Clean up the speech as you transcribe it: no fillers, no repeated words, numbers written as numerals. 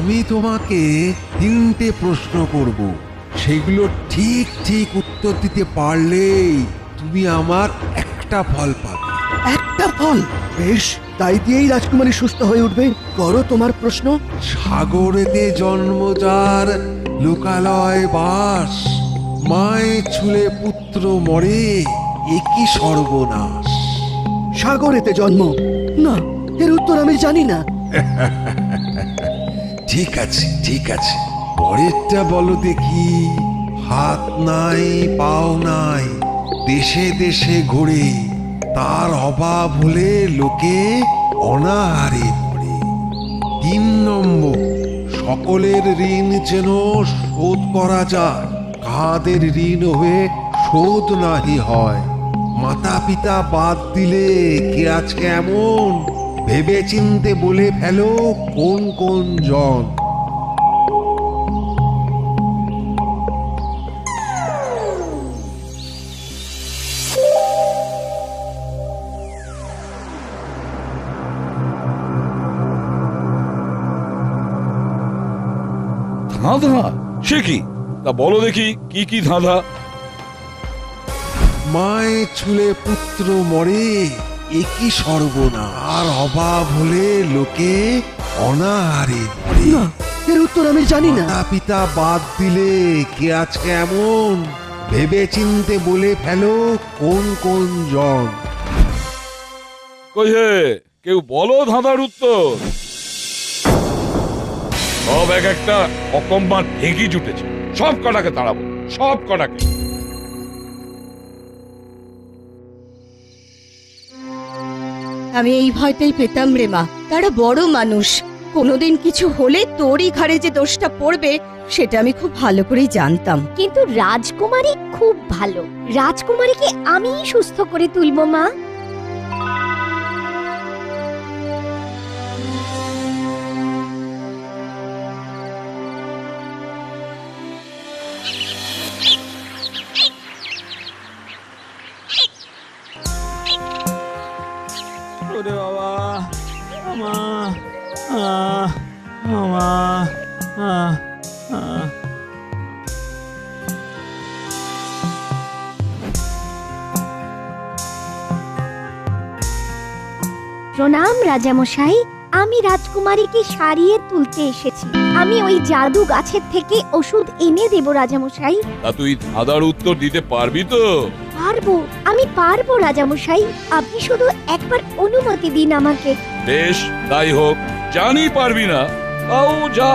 আমি তোমাকে 3টে প্রশ্ন করব, সেগুলো ঠিক ঠিক উত্তর দিতে পারলেই তুমি আমার একটা ফল পাবে। একটা ফল? বেশ, তাই দিয়েই রাজকুমারী সুস্থ হয়ে উঠবে। করো তোমার প্রশ্ন। সাগরেতে জন্ম যার লোকালয় বাস, মায়ে ছুলে পুত্র মরে, একই সর্বনাশ। সাগরেতে জন্ম? না, এর উত্তর আমি জানি না। ঠিক আছে ঠিক আছে, পরেরটা বলো দেখি। হাত নাই পাও নাই, দেশে দেশে ঘুরে, তার অভাব হলে লোকে অনাহারে মরে। 3 নম্বর, সকলের ঋণ যেন শোধ করা যায়, কাদের ঋণ হয়ে শোধ নাহি হয়। মাতা পিতা বাদ দিলে কে আছে এমন, ভেবে চিনতে বলে ফেলো কোন কোন জন। ধাঁধা? সে কি? তা বলো দেখি কি কি ধাঁধা? মায়ে ছুলে পুত্র মরে, একই সর্বনাশ, আর অভাব হলে লোকে অনাহারে মরে। না, এর উত্তর আমি জানি না। মাতা পিতা বাদ দিলে কে আছে এমন, ভেবে চিনতে বলে ফেলো কোন কোন জন। কই হে, কেউ বলো ধাঁধার উত্তর। সব এক একটা অকম্মা ঢেঁকি জুটেছে, সব কটাকে তাড়াবো, সব কটাকে। আমি এই ভয়টাই পেতাম রে মা। তারা বড় মানুষ, কোনোদিন কিছু হলে তোরই ঘাড়ে যে দোষটা পড়বে সেটা আমি খুব ভালো করেই জানতাম। কিন্তু রাজকুমারী খুব ভালো, রাজকুমারীকে আমিই সুস্থ করে তুলবো মা। ওরে বাবা, আমা আমা প্রণাম রাজামশাই, আমি রাজকুমারীকে সারিয়ে তুলতে এসেছি। আমি ওই জাদু গাছের থেকে ওষুধ এনে দেব রাজামশাই। তা তুই ধাঁধার উত্তর দিতে পারবি তো? পারবো, আমি পারবো রাজামশাই। আপনি শুধু একবার অনুমতি দিন আমাকে। বেশ, তাই হোক। জানি পারবি না, তাও যা